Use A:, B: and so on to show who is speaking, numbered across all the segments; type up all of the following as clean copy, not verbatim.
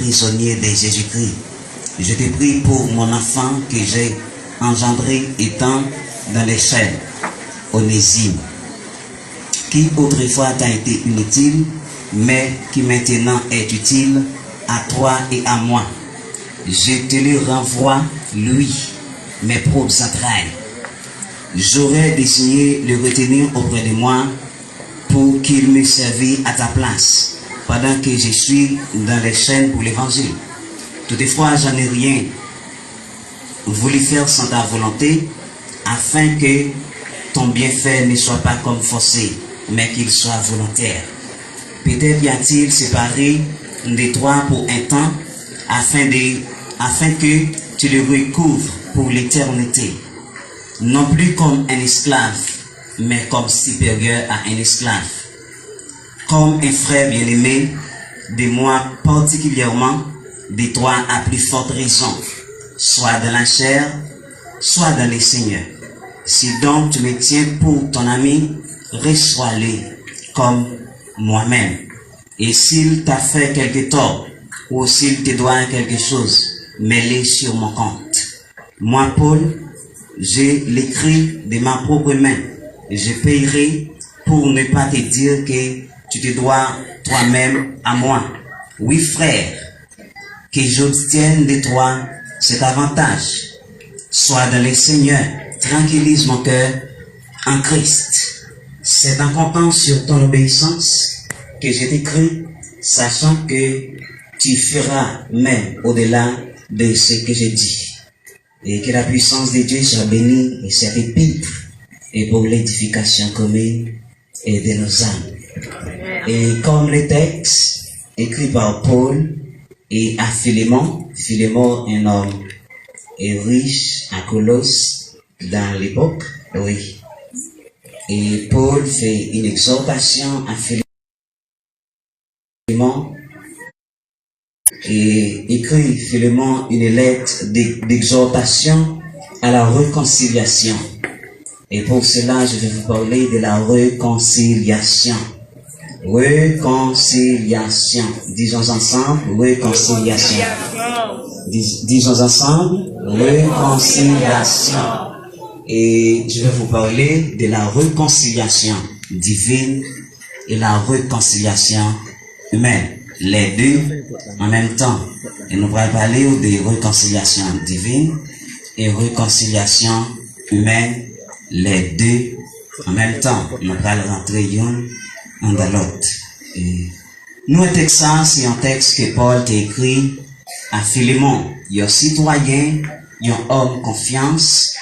A: prisonnier de Jésus-Christ. Je te prie pour mon enfant que j'ai engendré étant dans les chaînes, Onésime, qui autrefois t'a été inutile, mais qui maintenant est utile à toi et à moi. Je te le renvoie, lui, mes propres entrailles. J'aurais désiré le retenir auprès de moi pour qu'il me serve à ta place, pendant que je suis dans les chaînes pour l'évangile. Toutefois, j'en ai rien voulu faire sans ta volonté, afin que ton bienfait ne soit pas comme forcé, mais qu'il soit volontaire. Peut-être y a-t-il séparé de toi pour un temps, afin que tu le recouvres pour l'éternité, non plus comme un esclave, mais comme supérieur à un esclave, comme un frère bien-aimé, de moi particulièrement, de toi à plus forte raison, soit dans la chair, soit dans le Seigneur. Si donc tu me tiens pour ton ami, reçois-le comme moi-même. Et s'il t'a fait quelque tort, ou s'il te doit quelque chose, mets-le sur mon compte. Moi, Paul, je l'écris de ma propre main. Je payerai pour ne pas te dire que tu te dois toi-même à moi. Oui, frère, que j'obtienne de toi cet avantage. Sois dans le Seigneur, tranquillise mon cœur en Christ. C'est en comptant sur ton obéissance que je t'écris, sachant que tu feras même au-delà de ce que j'ai dit. Et que la puissance de Dieu soit bénie et cette épître et pour l'édification commune et de nos âmes. Et comme le texte écrit par Paul et à Philémon, Philémon un homme riche à Colosse dans l'époque, oui. Et Paul fait une exhortation à Philémon et écrit Philémon une lettre d'exhortation à la réconciliation. Et pour cela, je vais vous parler de la réconciliation. Réconciliation. Disons ensemble, réconciliation. Disons ensemble, réconciliation. Et je vais vous parler de la réconciliation divine et la réconciliation humaine. Les deux en même temps. Et nous allons parler de réconciliation divine et réconciliation humaine. Les deux en même temps. Nous allons rentrer un dans l'autre. Nous, un texte, c'est un texte que Paul t'a écrit à Philémon. Il y a un citoyen, il y a un homme confiance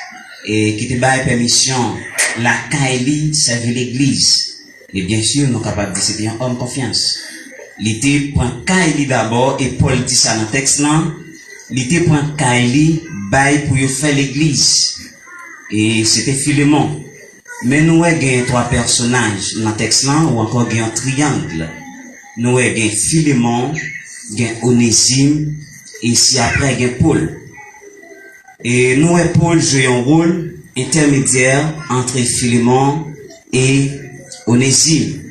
A: et qui te donne permission la Kaili servir l'église. Et bien sûr, nous sommes capables de dire que c'était un homme confiance. Il était pour un Kaili d'abord, et Paul dit ça dans le texte là. Il était pour un Kaili, bail pour faire l'église. Et c'était Philémon. Mais nous avons trois personnages dans le texte là, ou encore un triangle. Nous avons Philémon, Onésime, et si après il y a Paul. Et nous et Paul jouent un rôle intermédiaire entre Philémon et Onésime.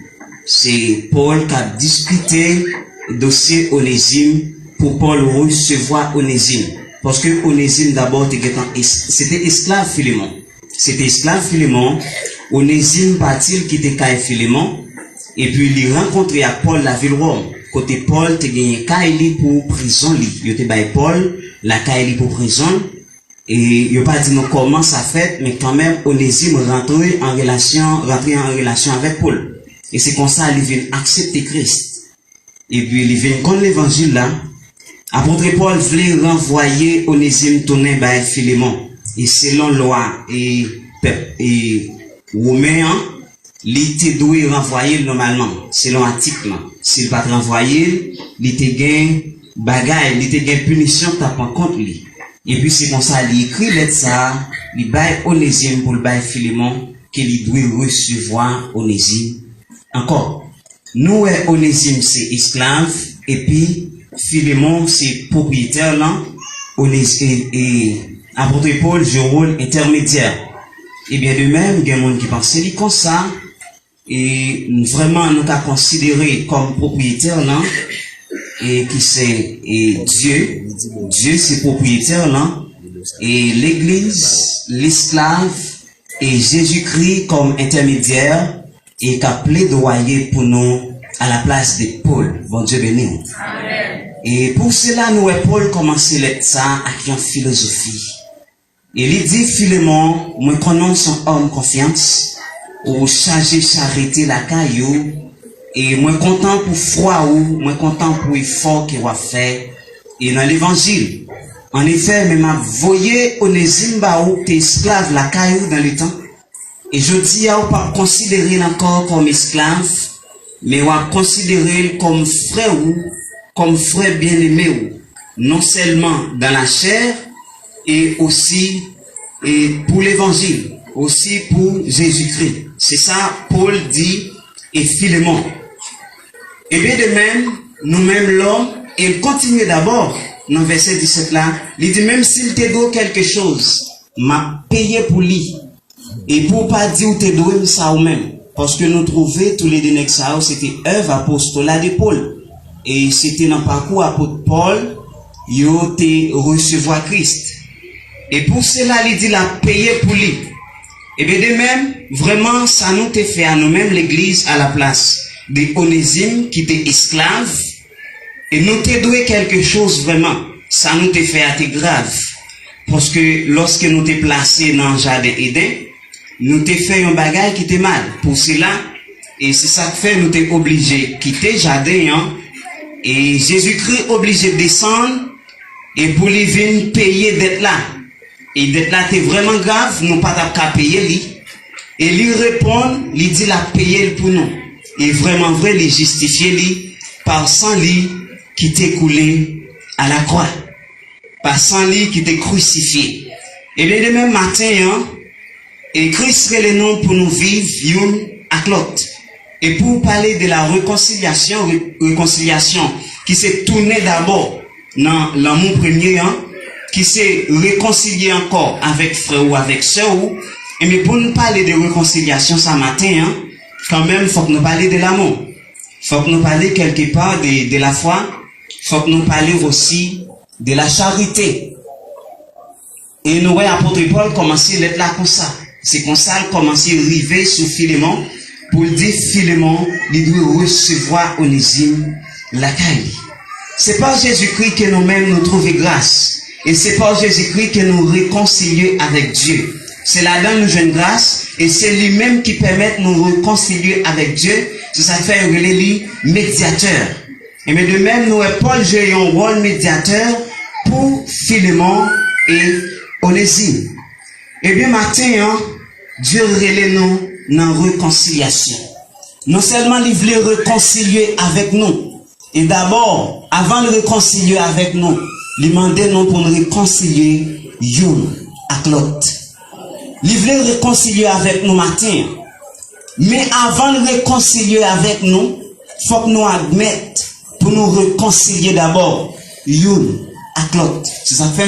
A: C'est Paul qui a discuté le dossier Onésime pour Paul recevoir Onésime. Parce que Onésime d'abord c'était esclave Philémon. C'était esclave Philémon. Onésime partit qui était caille Philémon. Et puis il rencontré à Paul la ville Rome. Côté Paul, tu as gagné Kaili pour prison. Il te bail Paul, la Kaili pour prison. Et il n'a pas dit nous comment ça fait, mais quand même, Onésime rentrer en relation avec Paul. Et c'est comme ça, il vient accepter Christ. Et puis, il vient contre l'évangile là. Apôtre Paul voulait renvoyer Onésime tourner par Philémon. Et selon loi et romain, il était doué renvoyer normalement, selon l'article. S'il ne pas renvoyer, il était gain bagaille, il était gain punition t'as pas contre lui. Et puis c'est comme ça, il écrit lettre ça, il baille Onésime pour le bail Philémon, qu'il doit recevoir Onésime. Encore, nous et Onésime c'est esclave, et puis Philémon c'est propriétaire là, Onésime et apôtre Paul joue rôle intermédiaire. Et bien de même, il y a des gens qui pensent comme ça, et vraiment nous avons considéré comme propriétaire là, et qui c'est Dieu. Dieu c'est propriétaire là. Et l'église, l'esclave et Jésus-Christ comme intermédiaire et qu'a plaidoyer pour nous à la place de Paul. Bon Dieu béni. Amen. Et pour cela, nous et Paul commencer ça avec une philosophie. Et il dit Philémon, moi connais son homme confiance, ou chargé charité la caillou, et moi content pour froid ou, moi content pour effort qu'il va faire, et dans l'évangile. En effet, même m'a voyé Onésime Baou, t'es esclave la caillou dans le temps, et je dis à ou pas considérer encore comme esclave, mais on considérer comme frère ou, comme frère bien-aimé ou, non seulement dans la chair, et aussi pour l'évangile, aussi pour Jésus-Christ. C'est ça, Paul dit, et Philémon. Et bien de même, nous-mêmes l'homme, et il continue d'abord, dans verset 17 là, il dit même s'il te doit quelque chose, m'a payé pour lui. Et pour pas dire ou te doit ça ou même, parce que nous trouvons tous les deux ça, c'était œuvre apostolat de Paul. Et c'était dans le parcours apôtre Paul, il a recevoir Christ. Et pour cela, il dit la payer pour lui. Et bien de même, vraiment, ça nous te fait à nous-mêmes l'église à la place de Onésime qui était esclave. Et nous te doué quelque chose vraiment. Ça nous te fait à te grave. Parce que lorsque nous te placé dans le jardin Éden, nous te fait un bagage qui était mal. Pour cela, et c'est ça que fait, nous te obligé quitter le jardin, hein, et Jésus-Christ obligé de descendre, et pour lui venir payer d'être là. Et d'être là, c'est vraiment grave, nous pas qu'à payer lui. Et lui répond, lui dit la payer pour nous. Et vraiment vrai, lui justifier lui par sang lui qui t'est coulé à la croix. Par sang lui qui t'est crucifié. Et bien le même matin, hein, et Christ est le nom pour nous vivre, une à l'autre. Et pour parler de la réconciliation qui s'est tournée d'abord dans l'amour premier, hein, qui s'est réconcilié encore avec frère ou avec soeur, et mais pour nous parler de réconciliation ce matin, hein, quand même, faut que nous parlions de l'amour. Faut que nous parlions quelque part de la foi. Faut que nous parlions aussi de la charité. Et nous voyons l'apôtre Paul commencer à être là comme ça. C'est comme ça qu'il commence à arriver sur Philémon pour dire Philémon, il doit recevoir Onésime la caille. C'est par Jésus-Christ que nous-mêmes nous trouvons grâce. Et c'est par Jésus-Christ que nous réconcilions avec Dieu. C'est là-dedans nous jouons grâce. Et c'est lui-même qui permet de nous réconcilier avec Dieu. C'est ça fait lui médiateur. Et mais de même, nous et Paul jouons un rôle médiateur pour Philémon et Onésime. Et bien matin, hein, Dieu relève nous dans la réconciliation. Non seulement il voulait réconcilier avec nous. Et d'abord, avant de réconcilier avec nous, il demandait nous pour nous réconcilier une avec l'autre. Il voulait réconcilier avec nous matin. Mais avant de réconcilier avec nous, il faut que nous admettions pour nous réconcilier d'abord une avec l'autre. C'est ça fait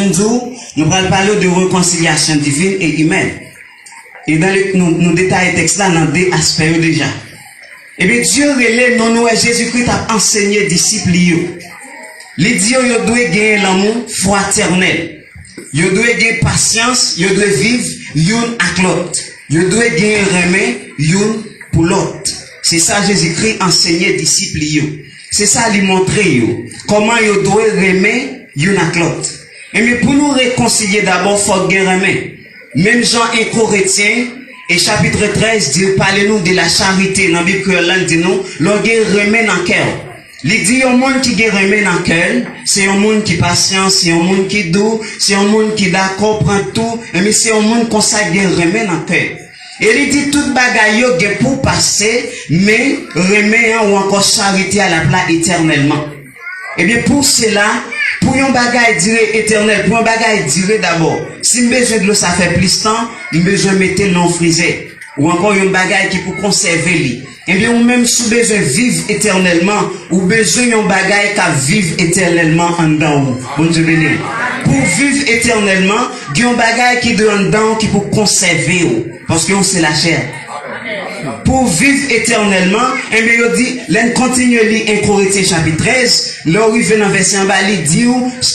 A: nous allons parler de réconciliation divine et humaine. Et dans nous détaillons texte là dans deux aspects déjà. Et bien Dieu relève nous et Jésus-Christ a enseigné disciples. Les dieux doivent gagner l'amour fraternel. Ils doivent gagner patience, ils doivent vivre l'une avec l'autre. Ils doivent gagner remède l'une pour l'autre. C'est ça Jésus-Christ enseignait disciples. C'est ça lui montrer comment ils doivent remettre l'une avec l'autre. Et mais pour nous réconcilier d'abord, il faut gagner remède. Même Jean 1 Corinthiens et chapitre 13 dit parlez-nous de la charité. Dans la Bible que dit nous, l'on gagne remède dans le cœur. Il dit un monde qui gagne remède dans le cœur, c'est un monde qui patient, c'est un monde qui doux, c'est un monde qui d'accord prend tout, mais c'est un monde qu'on ça gagne remède dans le cœur. Et il dit toute bagaille yo gagne pour passer, mais remède ou encore charité à la place éternellement. Et bien pour cela, pour un bagaille durer éternel, pour un bagaille durer d'abord, si besoin de l'eau ça fait plus de temps, il besoin de mettre non frisé. Ou encore un bagaille qui pour conserver lui. Et bien ou même si besoin de vivre éternellement, ou besoin d'un bagaille qui vivre éternellement en dedans. Bon Dieu béni. Pour vivre éternellement, il y a un bagaille qui est en dedans qui pour conserver. Parce que c'est la chair. pour vivre éternellement, et bien il dit, l'en continue à lire 1 Corinthiens chapitre 13, là où il vient dans verset en bas, il dit,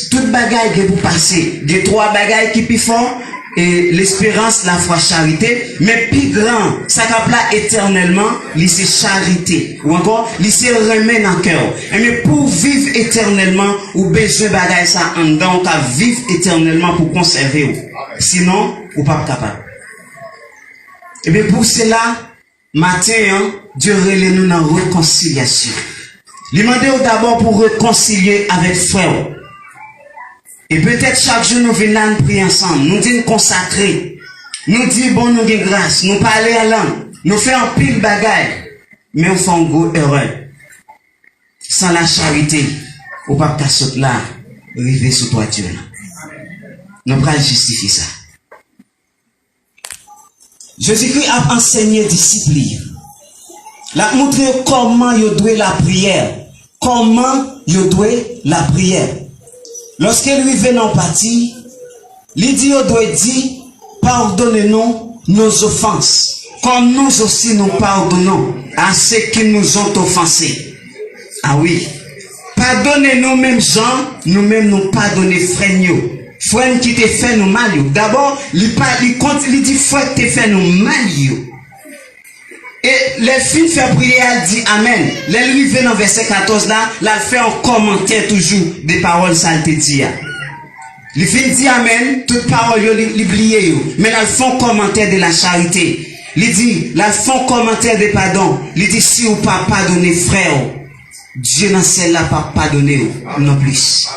A: toute bagaille qui pour passer, il y a 3 bagailles qui plus fort, et l'espérance, la foi, charité, mais plus grand, ça cap là éternellement, c'est charité, ou encore, c'est remet dans le cœur. Et mais pour vivre éternellement, ou besoin bagaille ça en dedans, qu'à vivre éternellement pour conserver. Sinon, ou pas capable. Et bien pour cela, matin, Dieu relève nous dans la réconciliation. Il demande d'abord pour réconcilier avec frère. Et peut-être chaque jour nous venons prier ensemble, nous disons consacrer, nous disons bon nous de grâce, nous parler à langue, nous faisons un pile bagaille, mais on fait un gros erreur. Sans la charité, on ne peut pas sauter là, arriver sous toi Dieu. Nous ne pouvons pas justifier ça. Jésus-Christ a enseigné disciples. Il a montré comment il doit la prière. Comment il doit la prière. Lorsqu'il lui vient en partie, il dit, il doit dire, pardonnez-nous nos offenses, comme nous aussi nous pardonnons à ceux qui nous ont offensés. Ah oui. Pardonnez-nous même gens, nous-mêmes nous pardonnons frères nous. Frère qui te fait nous mal. D'abord, il dit, frère qui te fait nous mal. Et les filles fait prier, elle dit Amen. Les lui vient dans verset 14 là, elle fait un commentaire toujours des paroles ça te dit. Les filles dit Amen, toutes paroles ils oublié mais elles font commentaire de la charité. Il dit, elles font commentaire de pardon. Il dit si ou pas pardonner frère, Dieu dans celle-là pas pardonner non plus.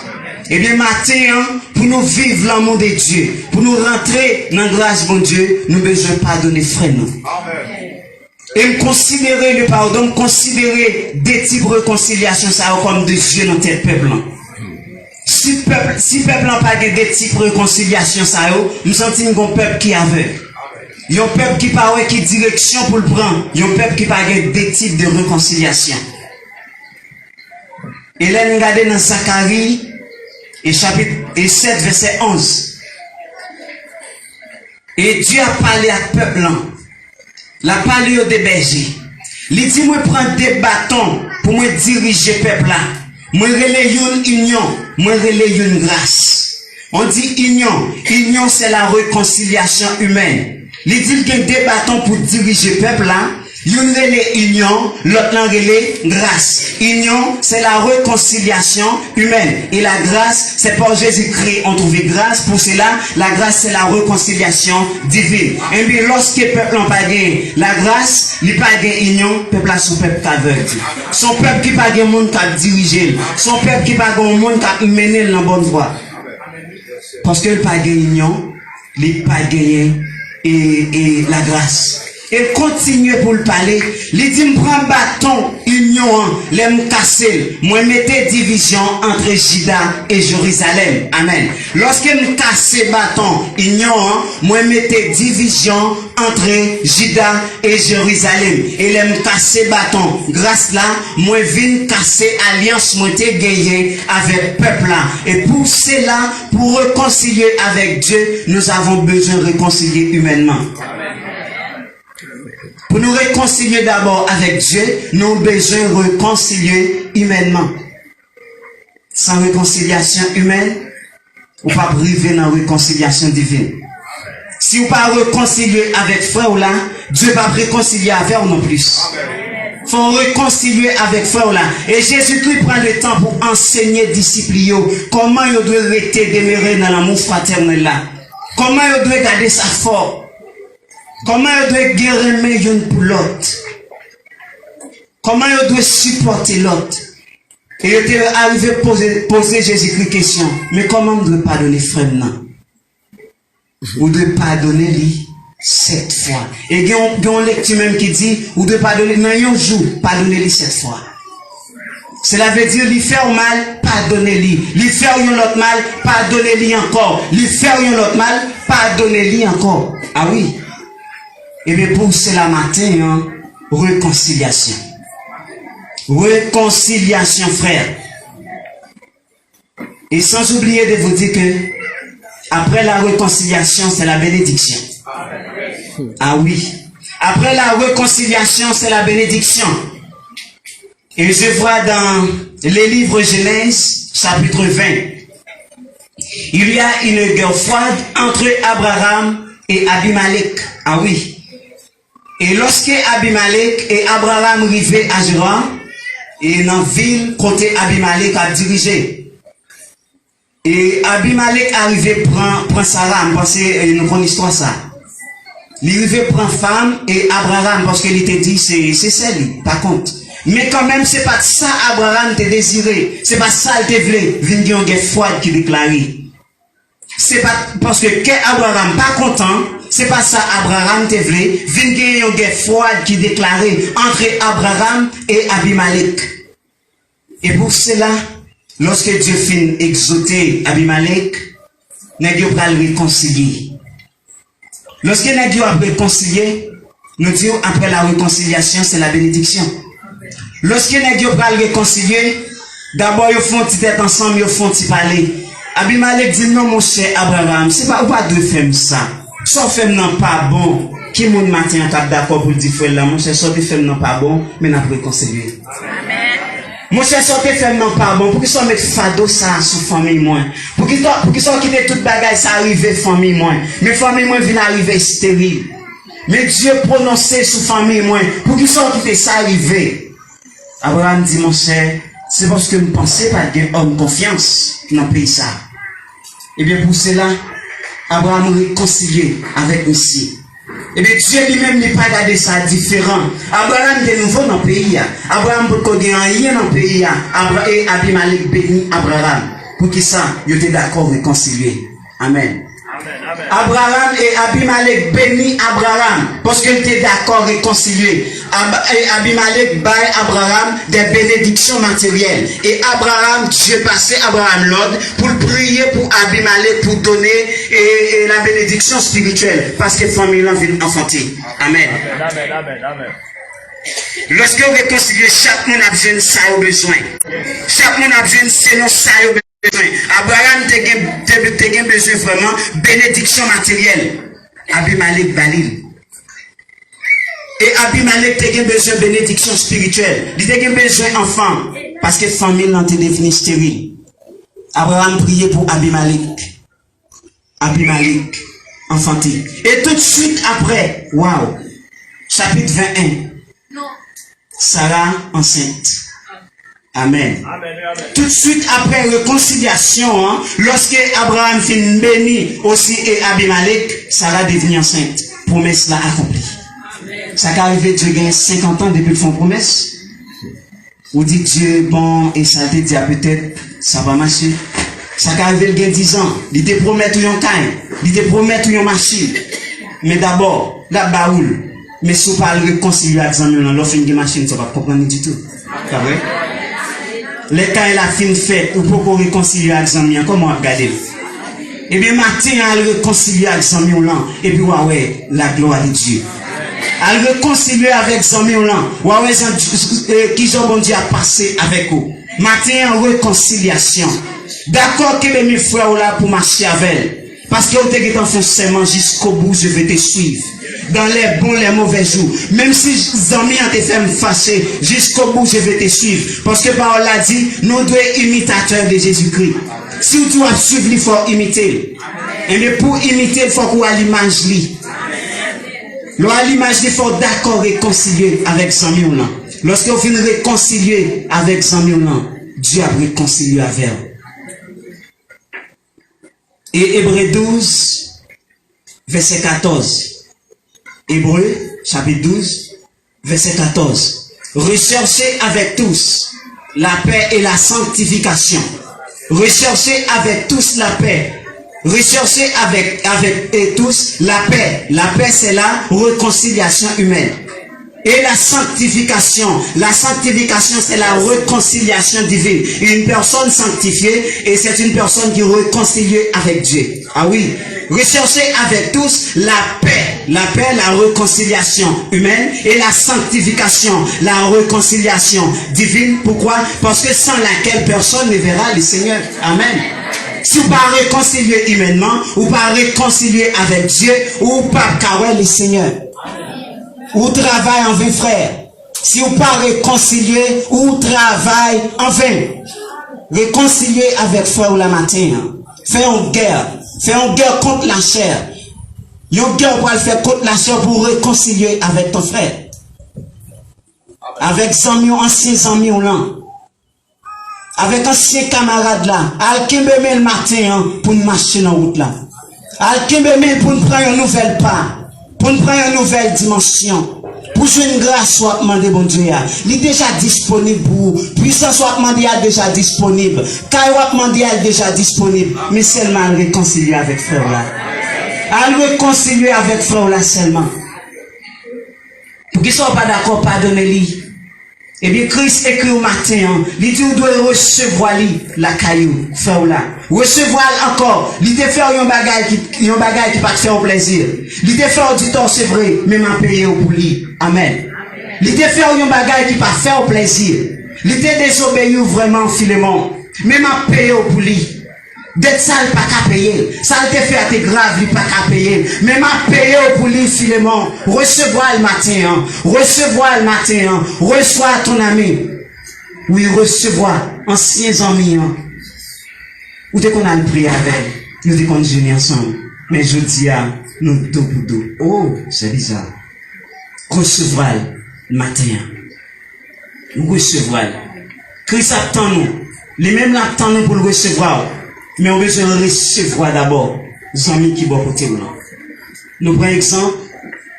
A: Eh bien matin, pour nous vivre l'amour de Dieu, pour nous rentrer dans la grâce de Dieu, nous besoin pardonner frère nous. Amen. Et considérer le pardon, considérer des types de réconciliation, ça comme de Dieu dans tel peuple. Si peuple n'a pas des types de réconciliation, ça nous sentons un peuple qui avait. Il y a un peuple qui parle qui direction pour le prendre. Il y a un peuple qui parle des types de réconciliation. Et là, nous regardons dans Zacharie, et chapitre 7, verset 11. Et Dieu a parlé à peuple. La parole des bergers. Il dit, moi prends des bâtons pour me diriger peuple là. Moi relais une union, moi relais une grâce. On dit union. Union c'est la réconciliation humaine. Il dit qu'il y a des bâtons pour diriger peuple là. Une relais union, l'autre relais grâce. Union, c'est la réconciliation humaine. Et la grâce, c'est par Jésus-Christ. On trouve grâce. Pour cela, la grâce, c'est la réconciliation divine. Et bien, lorsque le peuple n'a pas gagné la grâce, il n'a pas gagné union, le peuple a son peuple qui a aveugle. Son peuple qui n'a pas gagné le monde qui a dirigé. Son peuple qui n'a pas gagné le monde qui a mené dans la bonne voie. Parce qu'il n'a pas gagné union, il n'a pas gagné et la grâce. Et continue pour le parler. Il dit, prends bâton, union, l'aime casser. Moi, mettez division entre Juda et Jérusalem. Amen. Lorsqu'il casse bâton, union, moi, mettez division entre Juda et Jérusalem. Et l'aime casser bâton. Grâce là, moi, viens casser alliance, moi, t'ai gagné avec peuple là. Et pour cela, pour réconcilier avec Dieu, nous avons besoin de réconcilier humainement. Pour nous réconcilier d'abord avec Dieu, nous avons besoin de réconcilier humainement. Sans réconciliation humaine, on ne peut pas arriver dans la réconciliation divine. Si on ne peut pas réconcilier avec frère là, Dieu ne va pas réconcilier avec nous non plus. Il faut réconcilier avec frère là. Et Jésus-Christ prend le temps pour enseigner les disciples comment ils doivent rester demeurer dans l'amour fraternel là. Comment ils doivent garder ça fort. Comment il doit guérir l'une pour l'autre? Comment il doit supporter l'autre? Et il était arrivé à poser Jésus-Christ question. Mais comment on doit pardonner frère non? On doit pardonner lui 7 fois. Et il y a une lecture même qui dit, on doit pardonner dans un jour, pardonner lui 7 fois. Cela veut dire, lui faire mal, pardonner-lui. Lui faire un autre mal, pardonner-lui encore. Lui faire un autre mal, pardonner-lui encore. Ah oui. Et bien pour cela matin, réconciliation. Réconciliation, frère. Et sans oublier de vous dire que après la réconciliation, c'est la bénédiction. Ah oui. Après la réconciliation, c'est la bénédiction. Et je vois dans les livres Genèse, chapitre 20, il y a une guerre froide entre Abraham et Abimelech. Ah oui. Et lorsque Abimelech et Abraham arrivaient à Gérar, et dans la ville, côté Abimelech a dirigé. Et Abimelech arrivait prendre Sarah, parce que nous connaissons l'histoire ça. Il arrivait prendre femme et Abraham, parce qu'il était dit, c'est celle, par contre. Mais quand même, c'est pas ça Abraham te désiré. C'est pas ça il te voulait. Venir en guerre froide qui déclarait. C'est pas parce que Abraham pas content. C'est pas ça Abraham te voulait. Venir en guerre froide qui déclarait entre Abraham et Abimelech. Et pour cela, lorsque Dieu finit exauter Abimelech, Dieu va le réconcilier. Lorsque Dieu a réconcilié, nous disons après la réconciliation, c'est la bénédiction. Lorsque Dieu va le réconcilier, d'abord ils font une tête ensemble, ils font un parler. Abimelech dit non mon cher Abraham, c'est pas ou pas de faire ça. Soit fait non pas bon, qui mon matin tape d'accord pour dire frère là, mon cher soit fait non pas bon, mais n'a réconcilier. Amen. Mon cher soit fait non pas bon, pour qu'ils soit mettre fado ça sous famille moi. Pour qu'ils soit quitter toute bagaille ça arriver famille moi. Mais famille moi vient arriver stérile. Mais Dieu prononcé sous famille moi, pour qu'ils soit quitter ça arriver. Abraham dit, mon cher, c'est parce que vous pensez pas qu'il y a homme confiance dans le pays ça. Et bien pour cela, Abraham réconcilié avec nous ici. Et bien Dieu lui-même n'est pas regardé ça différent. Abraham est nouveau dans le pays. Abraham peut coder rien dans le pays. Et Abimelech bénit Abraham. Pour qui ça, il était d'accord réconcilier. Amen. Abraham et Abimelech bénit Abraham parce qu'il était d'accord réconcilié. Et Abimelech baille Abraham des bénédictions matérielles. Et Abraham, Dieu passait Abraham l'ordre pour prier pour Abimelech pour donner la bénédiction spirituelle parce que la famille l'a vu enfanter. Amen. Amen. Amen. Amen. Lorsque vous réconciliez, chaque monde a besoin de ça au besoin. Chaque monde a besoin de selon ça au besoin. Abraham a besoin vraiment bénédiction matérielle. Abimelech balil. Et Abimelech a besoin de bénédiction spirituelle. Il a besoin d'enfants. Parce que la famille n'a été devenue stérile. Abraham priait pour Abimelech. Abimelech enfanté. Et tout de suite après, waouh, chapitre 21. Sarah enceinte. Amen. Amen. Tout de suite après réconciliation, hein, lorsque Abraham finit béni aussi et Abimelech, Sarah devient enceinte. Promesse là accomplie. Ça qui arrivé, Dieu gagne 50 ans depuis le fond promesse. Ou dit Dieu bon et ça te dit peut-être ça va marcher. Ça qui arrivé, il gagne 10 ans. Il te promet tout yon caille. Il te promet tout yon machine. Mais d'abord, la baoule. Mais si vous parlez réconcilier avec Zamion, l'offre une machine, ça va pas comprendre du tout. C'est vrai? Les cas la fin fait, ou pour réconcilier avec Zamion, comment regarder? Eh bien, matin, elle réconcilie avec Zamion là, et puis, ouais, la gloire de Dieu. Elle réconcilie avec Zamion là, ouais, qui ont bon Dieu a passé avec vous. Matin, en réconciliation. D'accord que mes frères là pour marcher avec elle. Parce que vous êtes en fonctionnement jusqu'au bout, je vais te suivre. Dans les bons, les mauvais jours. Même si les amis ont été fait me fâcher, jusqu'au bout, je vais te suivre. Parce que parole a dit, nous devons être imitateurs de Jésus-Christ. Si tu dois suivre, il faut imiter. Et mais pour imiter, il faut qu'on ait l'image. L'image, il faut d'accord réconcilier avec Zamion là. Lorsque vous finissez réconcilier avec Zamion là, Dieu a réconcilié avec vous. Et Hébreux 12, verset 14. Hébreux, chapitre 12, verset 14. Recherchez avec tous la paix et la sanctification. Recherchez avec tous la paix. Recherchez avec tous la paix. La paix, c'est la réconciliation humaine. Et la sanctification, c'est la réconciliation divine. Une personne sanctifiée, et c'est une personne qui est réconciliée avec Dieu. Ah oui. Recherchez avec tous la paix, la réconciliation humaine, et la sanctification, la réconciliation divine. Pourquoi? Parce que sans laquelle personne ne verra le Seigneur. Amen. Si vous ne pas réconcilier humainement, ou pas réconcilier avec Dieu, ou pas carrer le Seigneur. ou travaille en vain, frère. Si vous pas réconcilier, ou travaille en vain. Réconcilier avec frère la matin. Fais une guerre. Fais une guerre contre la chair. Une guerre pour le faire contre la chair pour réconcilier avec ton frère. Avec anciens amis là. Avec anciens camarades là. Al-Kembe le matin pour nous marcher dans la route là. Al-Kembe pour nous prendre une nouvelle part. Pour nous prendre une nouvelle dimension. Pour jouer une grâce, soit demandé, bon Dieu, il est déjà disponible pour vous. Puissance, soit demandé, il est déjà disponible. Quand il demandé, il est déjà disponible. Mais seulement à réconcilier avec frère là. À réconcilier avec frère là seulement. Pour qu'ils ne soient pas d'accord, pardonnez-lui. Eh bien, Christ écrit au matin, il dit, vous devez recevoir la caillou, frère là. Recevoir encore. Il te fait un bagage qui pas te faire plaisir. Il te fait du temps, c'est vrai, mais m'a payé pour lui. Amen. Il te fait un bagage qui pas faire plaisir. Il te désobéi vraiment, Philémon, mais m'a payé pour lui. D'être sale, pas qu'à payer. Ça te fait à tes graves, il pas qu'à payer. Mais m'a payé pour lui, Philémon. Recevoir le matin, recevoir le matin, reçois ton ami. Oui, recevoir anciens amis. Ou dès qu'on a prié avec, nous dès qu'on jeûne ensemble. Mais je dis à nous dos pour dos. Oh, c'est bizarre. Recevoir le matin. Recevoir. Christ attend nous. Les mêmes l'attendent nous pour le recevoir. Mais on besoin de recevoir d'abord les amis qui vont côté nous. Nous prenons exemple,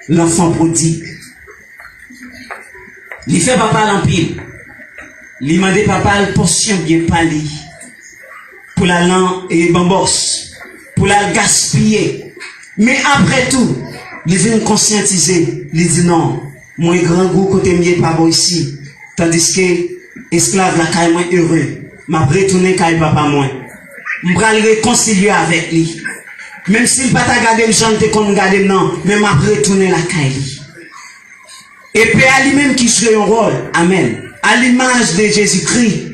A: l'enfant prodigue. Il fait papa l'empile. Il demande papa la portion bien pali. Pour la langue et bambos. Pour la gaspiller. Mais après tout, il vient conscientiser. Il dit non, moi grand goût côté mieux pas bon ici. Tandis que esclave la caille moins heureux. M'a retourné caille papa moins. Je vais réconcilier avec lui. Même s'il ne va pas garder le chante qu'on garde, non, mais je vais retourner la caille. Et puis à lui-même qui joue un rôle, amen, à l'image de Jésus-Christ,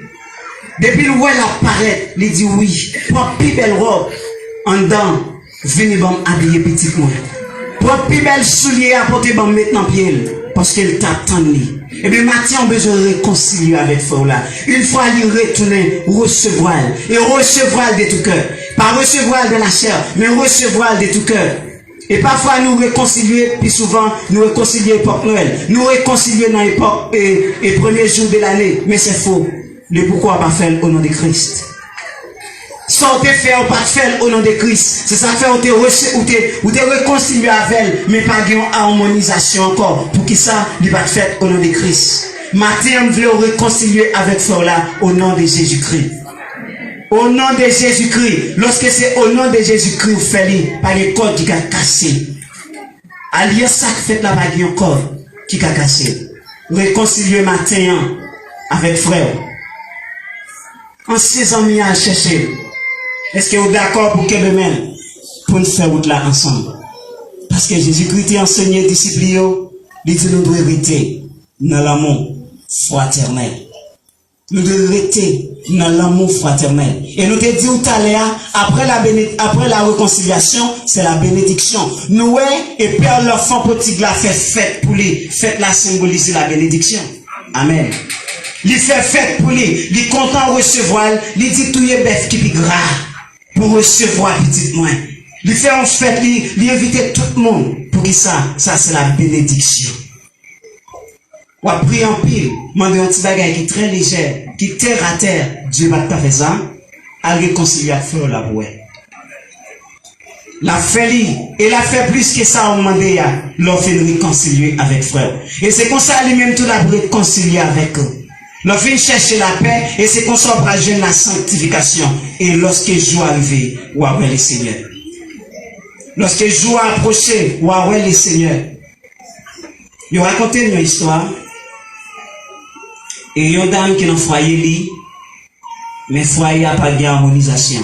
A: depuis le roi apparaît, il dit oui, pour plus belle robe, en dedans, venez bon habiller petit moi. Pour plus belle soulier, apporter bon maintenant pied, parce qu'elle t'attend lui. Et bien, Matthieu a besoin de réconcilier avec frère là. Une fois il retourner, recevoir. Et recevoir de tout cœur. Pas recevoir de la chair, mais recevoir de tout cœur. Et parfois nous réconcilier, puis souvent nous réconcilier l'époque Noël. Nous réconcilier dans l'époque et premier jour de l'année. Mais c'est faux. Le pourquoi pas faire au nom de Christ? Sortez faire ou pas faire au nom de Christ. C'est ça fait ou te réconcilier avec elle, mais pas une harmonisation encore. Pour qui ça, il va faire au nom de Christ. Matin, on veut réconcilier avec frère là au nom de Jésus-Christ. Au nom de Jésus-Christ. Lorsque c'est au nom de Jésus-Christ, vous faites par les corps qui a cassé. Allié ça qui fait la bague un corps qui a cassé. Réconcilier matin avec frère. En 6 ans, il a cherché. Est-ce que vous êtes d'accord pour que demain, pour nous faire route là ensemble? Parce que Jésus-Christ a enseigné aux disciples, il dit nous devons rester dans l'amour fraternel. Nous devons rester dans l'amour fraternel. Et nous te dit tout à l'heure, après la réconciliation, c'est la bénédiction. Nous, et Père l'enfant petit la fait fête pour lui. Fête la symbolise la bénédiction. Amen. Il fait fête pour lui. Il est content de recevoir. Il dit tout est bœuf qui est gras. Pour recevoir petit moins. Il fait en fête, il invite tout le monde. Pour qui ça? Ça c'est la bénédiction. Ou après en pile, demander un petit bagage qui est très léger, qui est terre à terre. Dieu va pas faire ça. À réconcilier avec frère la bouée. La fait et la fait plus que ça au moment de l'on fait réconcilier avec frère. Et c'est comme ça lui-même tout la réconcilier avec eux. L'on vient chercher la paix et c'est qu'on s'en va jouer la sanctification. Et lorsque le jour arrive, ou après le Seigneur. Lorsque le jour approché, ou après le Seigneur. Il raconte une histoire. Et il y a une dame qui est dans le foyer, mais le foyer n'a pas d'harmonisation.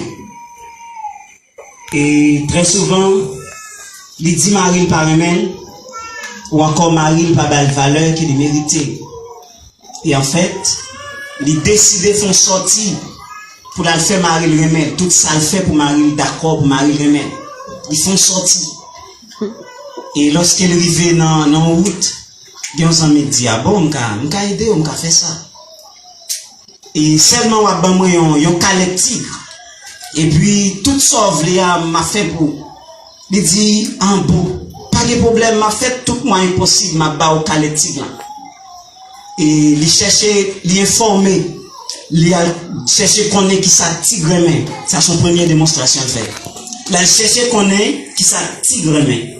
A: Et très souvent, il dit Marie par elle, ou encore Marie pas de valeur qu'il méritait. Et en fait, il décide de faire sortir pour la faire Marie le remède. Tout ça le fait pour Marie, d'accord pour Marie le remède. Ils font sortir. Et lorsqu'elle arrive dans la route, Gen on me dit ah bon m'ka aider m'ka faire ça. Et seulement wa ban moi yon calette tigre. Et puis toute sauve m'a fait pour. Il dit en bon pas de problème m'a fait tout moyen possible m'a ba au calette tigre. Et il chercher l'informer, il chercher connaître qui ça tigre main. C'est son première démonstration de fait. Là il chercher connaître qui ça tigre main.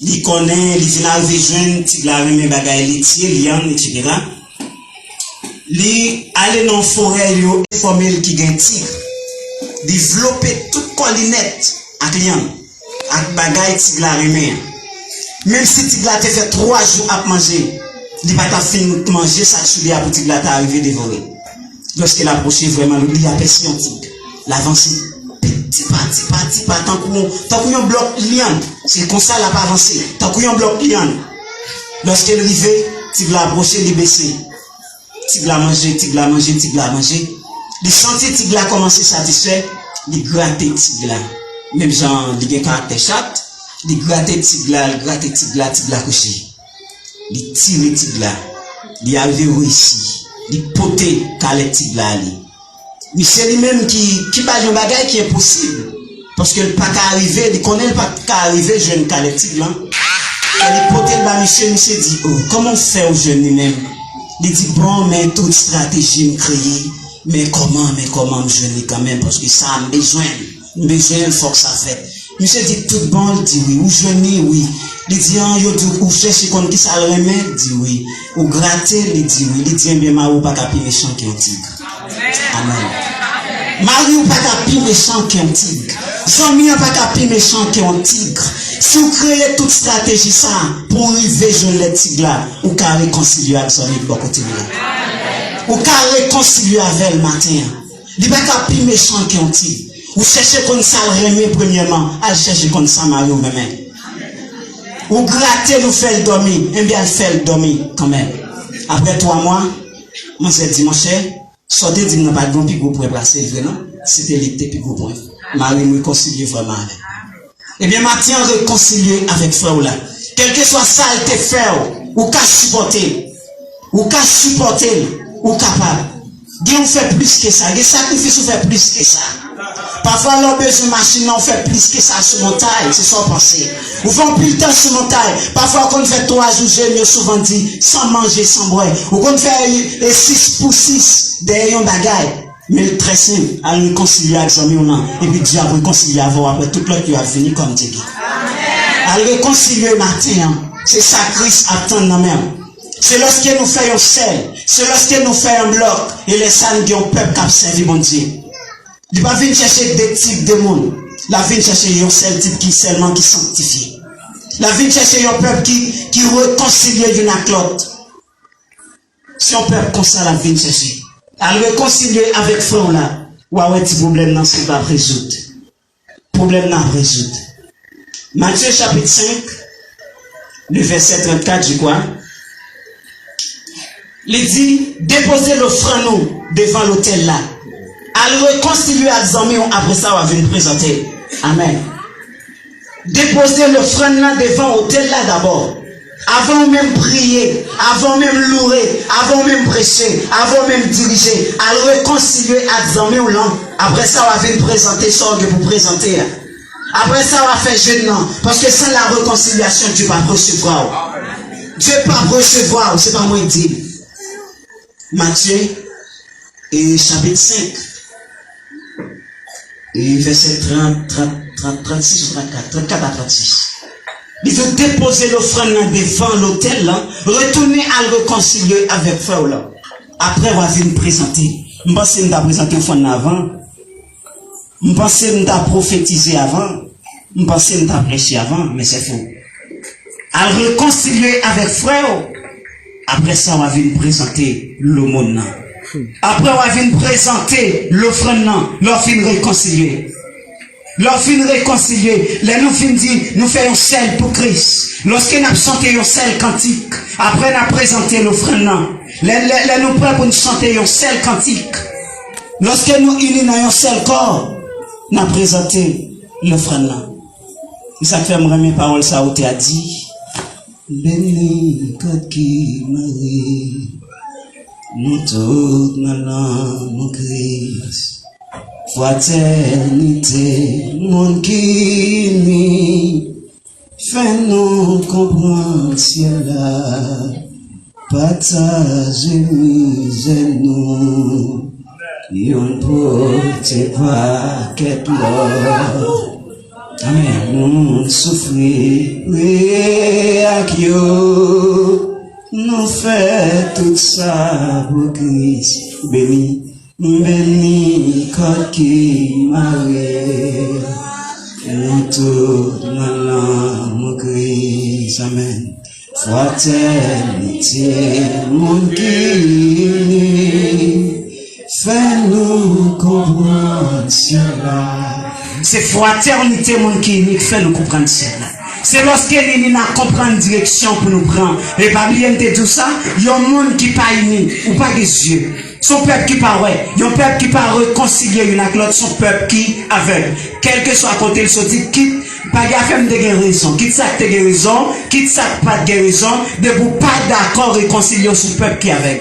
A: Il connaît, il vient arriver jeune, tigre la main bagaille li tirer liane etc. Li aller dans forêt yo informer qui gagne tigre. Développer toute collinette à client avec bagaille tigre la main. Même si tigre la te fait 3 jours à manger. Il va pas finir de manger ça choulia pour tigre là t'arriver dévorer. Lorsqu'il approche vraiment il a perçu un tigre. L'avancée petit pas tant qu'on bloc liane, c'est comme ça l'a pas avancé. Tant qu'on bloc liane. Lorsqu'il arrive, tigre l'a approché, il baissé. Tigre l'a mangé. Il sentit tigre l'a commencé satisfait, il grattait tigre là. Même genre il a caractère chat, il grattait tigre là couché. Il tire tigre là, il arrive ici, il poté calé tigre là. Mais c'est lui-même qui parle d'un bagage qui est possible. Parce que le pas arriver, il connaît le pas arriver jeune calé tigre là. Il poté le monsieur dit oh comment faire au jeune lui-même. Il dit bon mais toute stratégie me créée, mais comment jeune quand même parce que ça a besoin il faut que ça fait. Monsieur dit tout bon, il dit oui, ou jeune oui. Il dit ou chercher comme qui ça le remet, il dit oui. Ou gratter, il dit oui. Il dit bien Marie ou pas capi méchant qui est un tigre. Amen. Marie ou pas capi méchant qui est un tigre. Zami ou pas capi méchant qui est un tigre. Si vous créez toute stratégie ça pour arriver jeune les tigres là, ou qu'à réconcilier avec son de bon côté là. Ou qu'à réconcilier avec le matin. Il pas capi méchant qui est un tigre. Ou cherchez comme ça le remet premièrement, à chercher comme ça Marie ou même. Ou gratter nous faire dormir, et bien faire dormir quand même. Après 3 mois, moi j'ai dit mon cher, sortez dit non pas de bon pico pour placer vrai non, c'était l'été pico point. Marie me réconcilier vraiment avec. Eh bien Mathieu réconcilier avec frère là. Quel que soit ça il te fait ou qu'à supporter, ou capable. Dieu fait plus que ça, des sacrifices fait plus que ça. Parfois, l'on besoin de machine, on fait plus que ça sur montagne, c'est son pensée. Ou font plus de temps sur montagne. Parfois, quand on fait 3 jours, j'ai souvent dit, sans manger, sans boire. Ou quand on fait 6 pour 6, derrière un bagaille. Mais très simple, à réconcilier avec son mieux, et puis Dieu a réconcilié avant, après tout l'autre qui va venir comme Dieu. À réconcilier matin, c'est ça Christ attend dans même. C'est lorsque nous faisons sel, c'est lorsque nous faisons un bloc, et les salles qui ont peuple qui a servi mon Dieu. Il va venir chercher des types de monde. La venir chercher un seul type qui seulement qui sanctifie. La venir chercher un peuple qui réconcilie d'une avec l'autre. Si un peuple comme ça la venir chercher. À réconcilier avec frère là. Ou avec petit problème dans ce pas résoudre. Problème n'a résoudre. Matthieu chapitre 5, le verset 34, je crois. Il dit, déposez l'offrande devant l'autel là. À réconcilier avec les amis, après ça, on va venir présenter. Amen. Déposer l'offrande là devant l'autel là d'abord. Avant même prier, avant même louer, avant même prêcher, avant même diriger. À réconcilier avec les amis là. Après ça, on va venir présenter ça que vous présenter. Après ça, on va faire jeûne là. Parce que sans la réconciliation, Dieu ne va pas recevoir. Dieu ne va pas recevoir, c'est pas moi qui dis. Matthieu, et chapitre 5. Et verset 36 ou 34 à 36. Il veut déposer l'offrande devant l'autel là, retourner à le réconcilier avec frère là. Après, on va venir présenter. Je pense que nous avons présenté l'offrande avant. Je pense que nous avons prophétisé avant. Je pense que nous avons prêché avant, mais c'est faux. À réconcilier avec frère, après ça, on va venir présenter le monde. Après, on va venir présenter l'offrande, l'offrande réconciliée. L'offrande réconciliée, là nous finissons dire, nous faisons sel pour Christ. Lorsque nous chantons un sel cantique, après nous présentons l'offrande, là nous prêts pour nous chanter un sel cantique. Lorsque nous unissons un seul corps, nous présentons l'offrande. Ça fait mes paroles, ça a dit. béni quand qui marie, nous tous dans mon Christ. Fraternité, mon qui ni, fais-nous comprendre cela, partagez-nous, yon porte pas qu'être l'or. Amen. Nous souffrir, avec yo, nous fait tout ça pour Christ. Béni, béni, quand qui m'arrête, nous tous dans mon Christ. Amen. Fraternité, mon qui fais-nous comprendre cela. C'est fraternité, mon qui fait nous comprendre cela. C'est lorsque nous n'a comprendre direction pour nous prendre. Et pas oublier tout ça, il y a un monde qui pas uni ou pas des yeux. Son peuple qui paraît, il y a un peuple qui pas réconcilier une avec l'autre, son peuple qui aveugle. Quel que soit à côté, il se dit quitte pas de guérison, quitte ça de guérison, quitte ça pas de guérison, de vous pas d'accord réconcilier son peuple qui aveugle.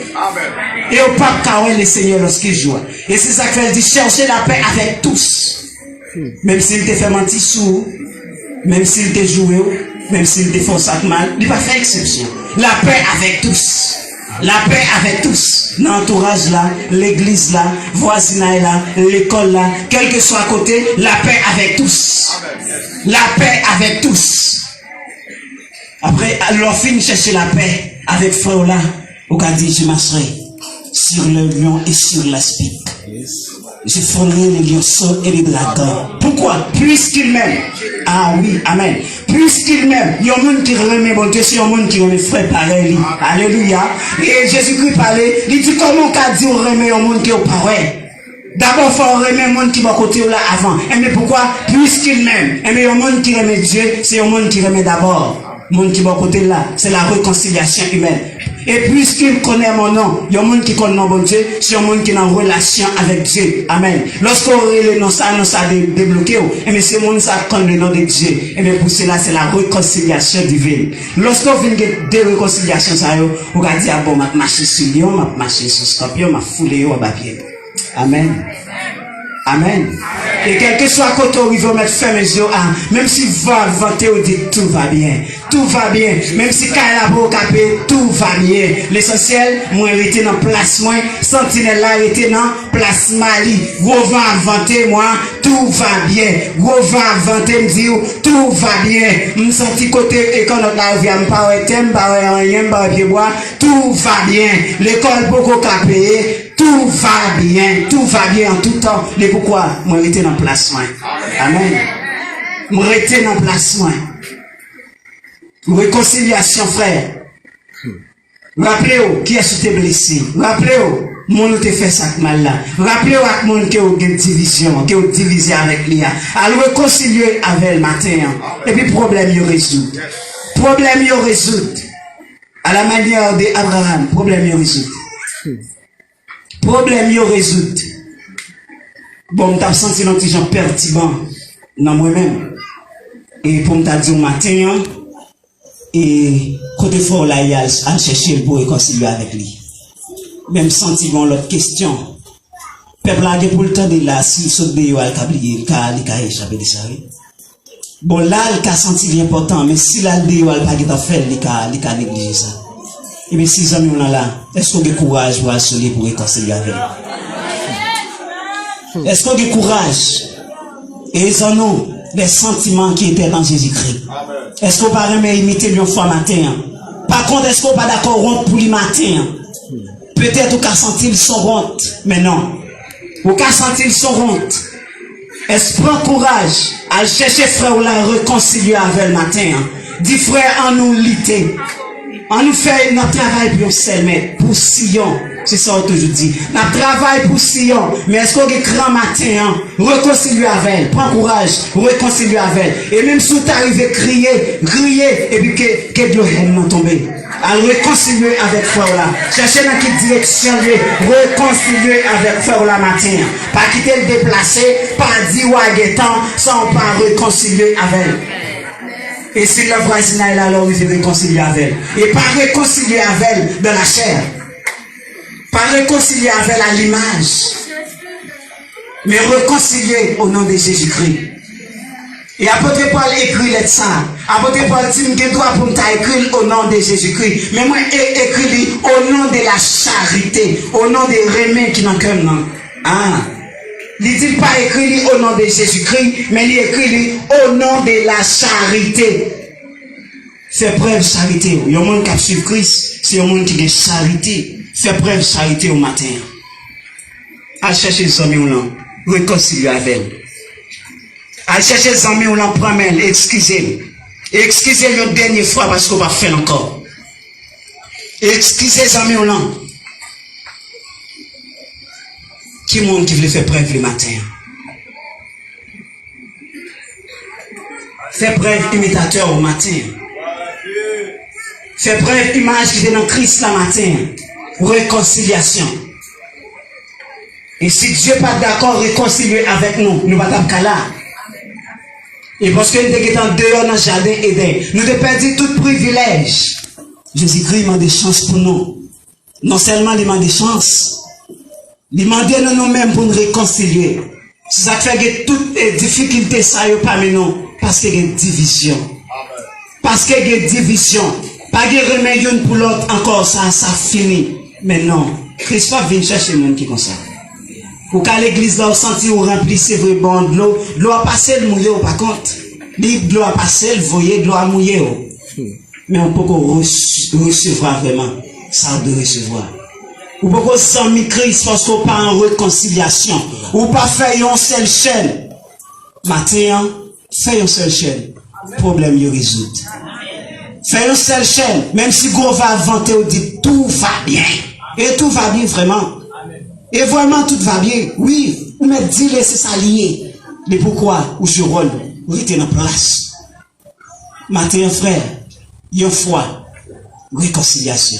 A: Et au pape Kawel le Seigneur lorsqu'il joue. Et c'est ça qu'il dit, chercher la paix avec tous. Même s'il te fait mentir sous, même s'il te joué, même s'il te fait ça mal, il va faire exception. La paix avec tous. La paix avec tous. L'entourage là, l'église là, voisinage là, l'école là, quel que soit à côté, la paix avec tous. La paix avec tous. Après, alors fin chercher la paix avec frère là, au cas dit, je marcherai sur le lion et sur l'aspic. Je frôlerai les lionceaux et les dragons. Pourquoi? Puisqu'il m'aime. Ah oui, amen. Puisqu'il m'aime, il y a un monde qui remet bon Dieu, c'est un monde qui remet frère pareil. Alléluia. Et Jésus-Christ parlait, il dit comment qu'a dit on remet un monde qui est pareil. D'abord, il faut remettre un monde qui va côté là avant. Et mais pourquoi? Puisqu'il m'aime. Et mais un monde qui remet Dieu, c'est un monde qui remet d'abord. Le monde qui va côté là, c'est la réconciliation humaine. Et puisqu'il connaît mon nom, il y a un monde qui connaît mon Dieu, c'est un monde qui est en relation avec Dieu. Amen. Lorsqu'on aurait le nom, ça débloqué. Et mais c'est le monde qui connaît le nom de Dieu. Et bien pour cela, c'est la réconciliation divine. Lorsqu'on vient de réconciliation, ça, on va dire, bon, ma marcher sur lion, ma marcher sur scorpion, ma foulé au papier. Amen. Amen. Et quel que soit côté où il va mettre fin mes yeux, même si va vanter ou dit tout va bien. Tout va bien. Même si Kaila va capé, tout va bien. L'essentiel, moi arrêté dans place moi, sentinelle là arrêté dans place Mali. Gros vent vanter moi, tout va bien. Gros vent vanter me dit tout va bien. Me senti côté et quand notre la vie me pas thème, pas rien, pas pied bois, tout va bien. L'école beaucoup capé. Tout va bien en tout temps. Mais pourquoi? Moi, j'étais dans le placement. Amen. Moi, j'étais dans le placement. Réconciliation, frère. Rappelez-vous qui est-ce qui est blessé. Rappelez-vous, mon qui fait ça mal là. Rappelez-vous à mon qui a une division, qui a divisé avec lui. Alors, réconcilier avec le matin. Et puis, problème, il résout. Problème, il résout. À la manière d'Abraham, problème, il résout. Problème yo résout. Bon, m't'a senti un petit gens perturbant dans moi-même. Et pour m't'a dit au matin, et côté fort là, il a cherché pour réconcilier avec lui. Même senti bon l'autre question. Peuple a pour le temps de là, s'il saute de yo, il a échappé de ça. Bon, là, il a senti l'important, mais si là, il a pas fait, il a négligé ça. Et bien, si amis on a là, est-ce qu'on a du courage pour assurer pour réconcilier avec? Est-ce qu'on a du courage? Et ils en ont les sentiments qui étaient dans Jésus-Christ. Est-ce qu'on va pas imiter une fois matin? Par contre, est-ce qu'on pas d'accord honte pour le matin? Peut-être qu'on a senti son honte, mais non. On a senti son honte. Est-ce qu'on prend courage à chercher frère ou la réconcilier avec le matin? Dis frère en nous lutter. On nous fait notre travail pour Selmet, pour Sion. C'est ça que je dis. Notre travail pour Sion. Mais est-ce qu'on est grand matin, réconcilier avec elle. Prends courage, réconcilier avec elle. Et même si tu arrives à crier, et puis que de l'eau est tombé. À réconcilier avec frère là. Cherchez dans quelle direction réconcilier avec frère là matin. Pas quitter le déplacer, pas dire ouais temps, sans pas réconcilier avec elle.
B: Et si le voisin est là, alors il faut réconcilier avec elle. Et pas réconcilier avec elle dans la chair. Pas réconcilier avec elle à l'image. Mais réconcilier au nom de Jésus-Christ. Et apôtre Paul écrit ça. Apôtre Paul dit que droit pour écrire au nom de Jésus-Christ. Mais moi, écrit au nom de la charité. Au nom des remèdes qui n'ont qu'un nom. Ah. Il ne dit pas écrit au nom de Jésus-Christ, mais il écrit au nom de la charité. Fais preuve de charité. Il y a un monde qui a suivi Christ, c'est un monde qui a charité. Fais preuve de charité au matin. À chercher les amis ou non, réconcilier avec eux. À chercher les amis ou non, promène, excusez-le. Excusez-le une dernière fois parce qu'on va faire encore. Excusez les amis ou non. Qui monde qui veut faire preuve le matin? Fais preuve imitateur au matin. Fais preuve image qui est dans Christ le matin. Réconciliation. Et si Dieu n'est pas d'accord réconcilier avec nous, nous ne sommes pas là. Et parce que nous sommes dehors dans le jardin Éden, nous devons perdre tout privilège. Jésus-Christ m'a des chances pour nous. Non seulement il m'a des chances, il demande à nous-mêmes pour nous réconcilier. C'est ça qui fait que toutes les difficultés ça y est parmi nous. Parce qu'il y a une division. Parce qu'il y a une division. Pas de remède une pour l'autre encore, ça finit. Mais non. Christophe vient chercher le monde qui est comme ça. Pour qu'à l'église là, on sentit ou remplit c'est vrai bon de l'eau. De l'eau a passé le mouillé par contre. De l'eau a passé le voyer, de l'eau a mouillé. Mais on peut recevoir vraiment. Ça de recevoir. Ou pourquoi sans Christ parce qu'on pas en réconciliation. Ou pas faire une seule chaîne. Matin, fais une seule chaîne. Problème y résout. Fais une seule chaîne. Même si vous va inventer, on dit tout va bien. Et tout va bien vraiment. Et vraiment tout va bien. Oui. Ou me dit laissez ça lié. Mais pourquoi? Ou je rôle. Ou était en place. Matin, frère. Une fois. Réconciliation.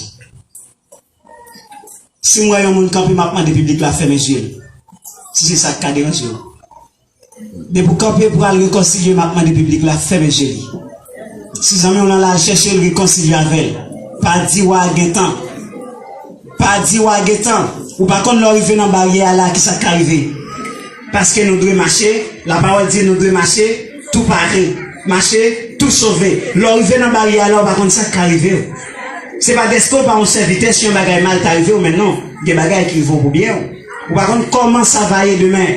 B: Si moi, il y a un monde qui m'a demandé public la ferme mes yeux. Si c'est ça qui a dérangé. Mais pour camper pour aller réconcilier m'a demandé public la ferme mes yeux. Si jamais on a cherché le réconcilier avec elle. Pas dire wa guetan. Pas dire wa guetan. Ou par contre, l'arrivée dans la barrière là qui ça arrivé. Parce que nous devons marcher. La parole dit nous devons marcher. Tout pareil. Marcher, tout sauver. L'arrivée dans la barrière là, par contre, ça qui arrivé. C'est pas des qu'on va en serviteur si un bagage mal arrivé ou maintenant des bagages qui vont pour bien. Ou par contre comment ça va aller demain.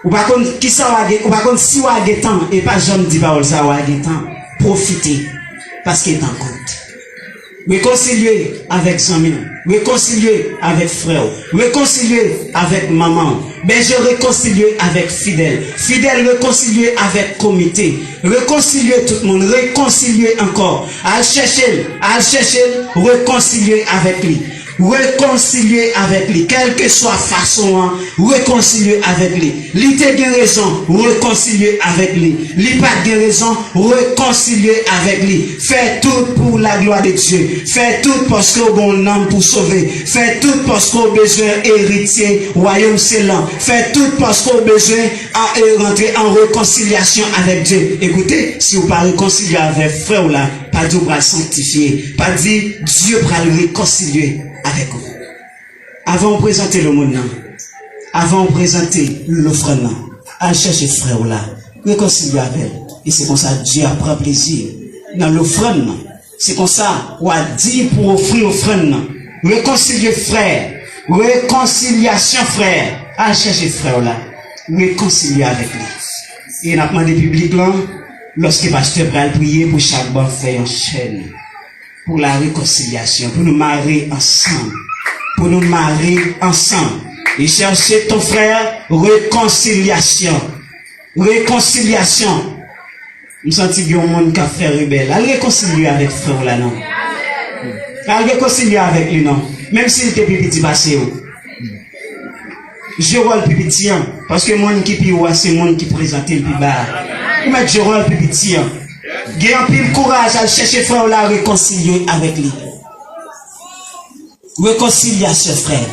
B: Ou par contre qui ça va ou par contre si on a des temps et pas jamais dit parole ça va des temps. Profitez parce qu'il est en compte. Réconcilier avec amis, réconcilier avec frère, réconcilier avec maman, berger réconcilier avec fidèle, fidèle réconcilier avec comité, réconcilier tout le monde, réconcilier encore, à chercher, réconcilier avec lui. Réconcilier avec lui, quelle que soit façon, réconcilier avec lui. Lui te bien raison, réconcilier avec lui. Lui pas de raison, réconcilier avec lui. Fais tout pour la gloire de Dieu. Fais tout parce que bon âme pour sauver. Fais tout parce qu'on a besoin héritier, royaume célèbre. Fais tout parce qu'on a besoin à rentrer en réconciliation avec Dieu. Écoutez, si vous pas réconcilier avec frère là, pas Dieu pour le sanctifier, pas dire Dieu pour le réconcilier avec vous. Avant de présenter le monde, avant de présenter l'offrande, à chercher frère là, réconcilier avec elle. Et c'est comme ça que Dieu prend plaisir dans l'offrande. C'est comme ça qu'on a dit pour offrir l'offrande. Réconcilier frère, réconciliation frère, à chercher frère là, réconcilier avec lui. Et on a demandé public là, lorsque le pasteur va prier pour chaque bon faire une chaîne. Pour la réconciliation, pour nous marier ensemble. Pour nous marier ensemble. Et chercher ton frère, réconciliation. Réconciliation. Nous sentons qu'il y a un monde qui a fait rebelle. Allez réconcilier avec frère là, non? Allez réconcilier avec lui, non? Même s'il était plus petit, passé. Je vois le plus petit, parce que le monde qui pire, c'est le monde qui présente le plus bas. Ou mettre je vois le plus petit, Gagne un peu de courage à chercher frère là réconcilier avec lui. Réconciliation frère.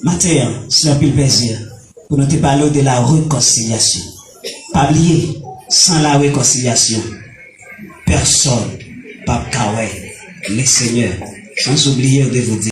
B: Matin, c'est un peu le plaisir pour nous te parler de la réconciliation. Pas oublier, Sans la réconciliation, personne, Pape Kawé, les seigneurs, sans oublier de vous dire.